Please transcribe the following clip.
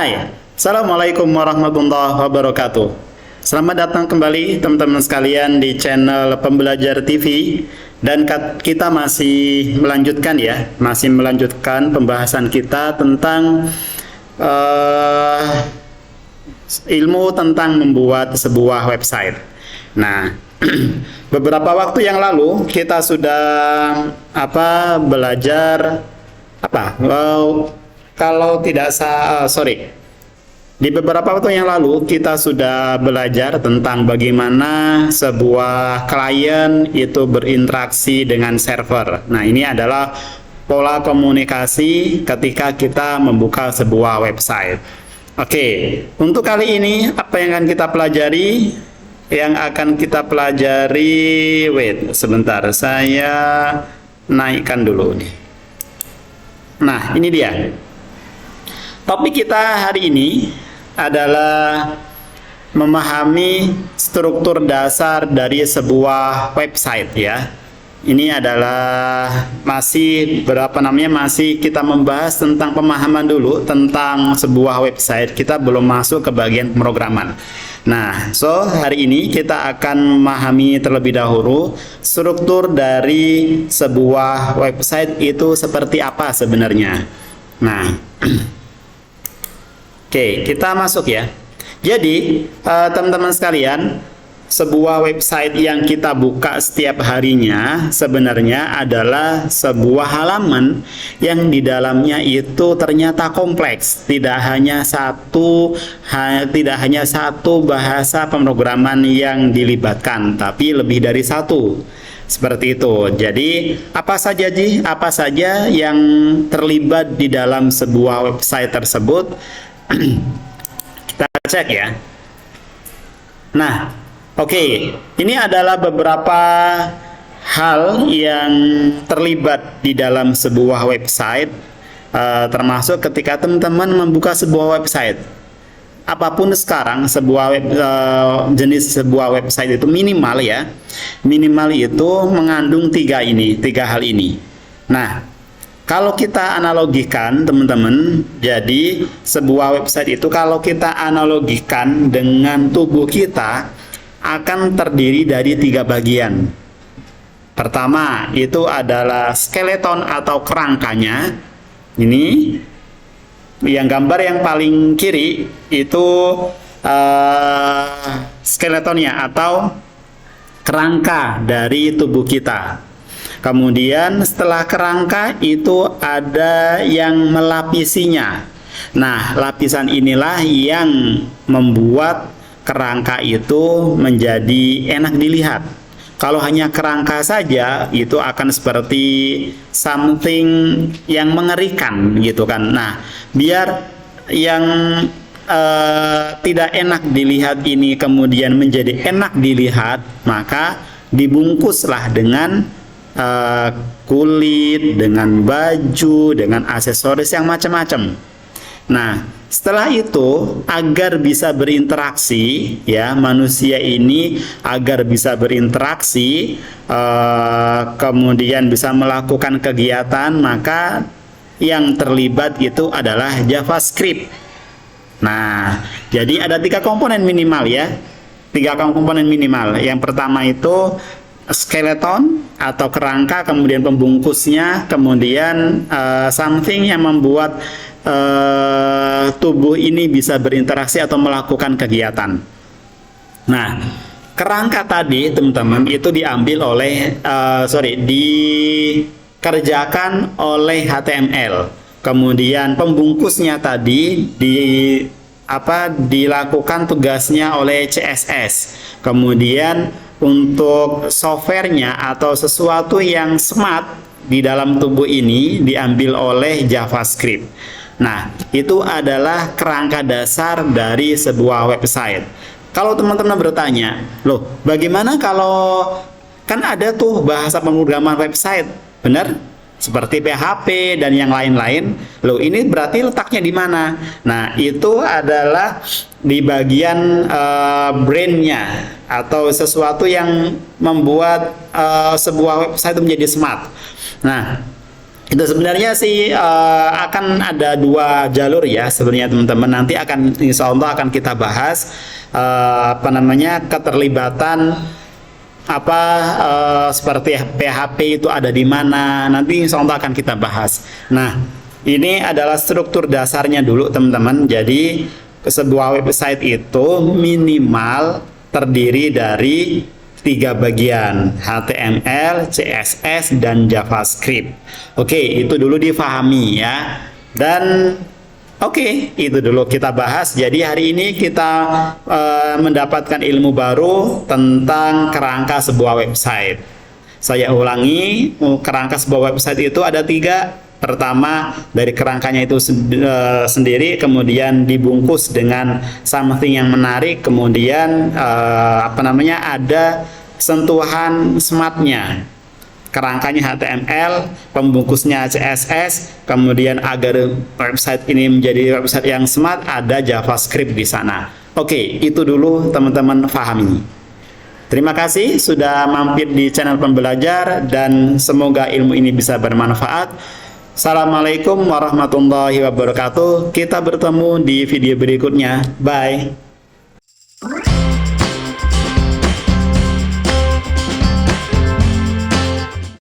Hai, Assalamualaikum warahmatullahi wabarakatuh. Selamat datang kembali teman-teman sekalian di channel Pembelajar TV. Dan kita masih melanjutkan pembahasan kita tentang ilmu tentang membuat sebuah website. Nah, beberapa waktu yang lalu kita sudah belajar kalau tidak di beberapa waktu yang lalu kita sudah belajar tentang bagaimana sebuah klien itu berinteraksi dengan server. Nah, ini adalah pola komunikasi ketika kita membuka sebuah website. Oke, untuk kali ini apa yang akan kita pelajari? Yang akan kita pelajari, wait, sebentar, saya naikkan dulu nih. Nah, ini dia. Topik kita hari ini adalah memahami struktur dasar dari sebuah website ya. Ini adalah masih kita membahas tentang pemahaman dulu tentang sebuah website. Kita belum masuk ke bagian pemrograman. Nah, hari ini kita akan memahami terlebih dahulu struktur dari sebuah website itu seperti apa sebenarnya. Nah, oke, kita masuk ya. Jadi, teman-teman sekalian, sebuah website yang kita buka setiap harinya sebenarnya adalah sebuah halaman yang di dalamnya itu ternyata kompleks. Tidak hanya satu bahasa pemrograman yang dilibatkan, tapi lebih dari satu. Seperti itu. Jadi, apa saja yang terlibat di dalam sebuah website tersebut? Kita cek ya. Nah, oke, ini adalah beberapa hal yang terlibat di dalam sebuah website, termasuk ketika teman-teman membuka sebuah website. Apapun sekarang jenis sebuah website itu minimal itu mengandung tiga hal ini. Nah, kalau kita analogikan teman-teman, jadi sebuah website itu kalau kita analogikan dengan tubuh kita akan terdiri dari tiga bagian. Pertama itu adalah skeleton atau kerangkanya. Ini yang gambar yang paling kiri itu skeletonnya atau kerangka dari tubuh kita. Kemudian setelah kerangka itu ada yang melapisinya. Nah, lapisan inilah yang membuat kerangka itu menjadi enak dilihat. Kalau hanya kerangka saja itu akan seperti something yang mengerikan gitu kan. Nah, biar yang tidak enak dilihat ini kemudian menjadi enak dilihat, maka dibungkuslah dengan kulit, dengan baju, dengan aksesoris yang macam-macam. Nah, setelah itu agar bisa berinteraksi ya, manusia ini agar bisa berinteraksi kemudian bisa melakukan kegiatan, maka yang terlibat itu adalah JavaScript. Nah, jadi ada tiga komponen minimal ya. Yang pertama itu skeleton atau kerangka, kemudian pembungkusnya, kemudian something yang membuat tubuh ini bisa berinteraksi atau melakukan kegiatan. Nah, kerangka tadi teman-teman itu diambil oleh dikerjakan oleh HTML. Kemudian pembungkusnya tadi dilakukan tugasnya oleh CSS. Kemudian untuk softwarenya atau sesuatu yang smart di dalam tubuh ini diambil oleh JavaScript. Nah, itu adalah kerangka dasar dari sebuah website. Kalau teman-teman bertanya, loh, bagaimana kalau kan ada tuh bahasa pemrograman website, benar? Seperti PHP dan yang lain-lain. Loh, ini berarti letaknya di mana? Nah, itu adalah di bagian brain-nya atau sesuatu yang membuat sebuah website menjadi smart. Nah, Itu sebenarnya sih akan ada dua jalur ya sebenarnya teman-teman. Nanti akan insya Allah akan kita bahas apa namanya keterlibatan apa seperti PHP itu ada di mana. Nanti insya Allah akan kita bahas. Nah, ini adalah struktur dasarnya dulu teman-teman. Jadi sebuah website itu minimal terdiri dari 3 bagian, HTML, CSS, dan JavaScript. Oke, itu dulu difahami ya. Dan oke, itu dulu kita bahas. Jadi hari ini kita mendapatkan ilmu baru tentang kerangka sebuah website. Saya ulangi, kerangka sebuah website itu ada 3. Pertama, dari kerangkanya itu sendiri, kemudian dibungkus dengan something yang menarik, kemudian apa namanya ada sentuhan smartnya. Kerangkanya HTML, pembungkusnya CSS, kemudian agar website ini menjadi website yang smart ada JavaScript di sana. Oke, itu dulu teman-teman pahami. Terima kasih sudah mampir di channel Pembelajar dan semoga ilmu ini bisa bermanfaat. Assalamualaikum warahmatullahi wabarakatuh. Kita bertemu di video berikutnya. Bye.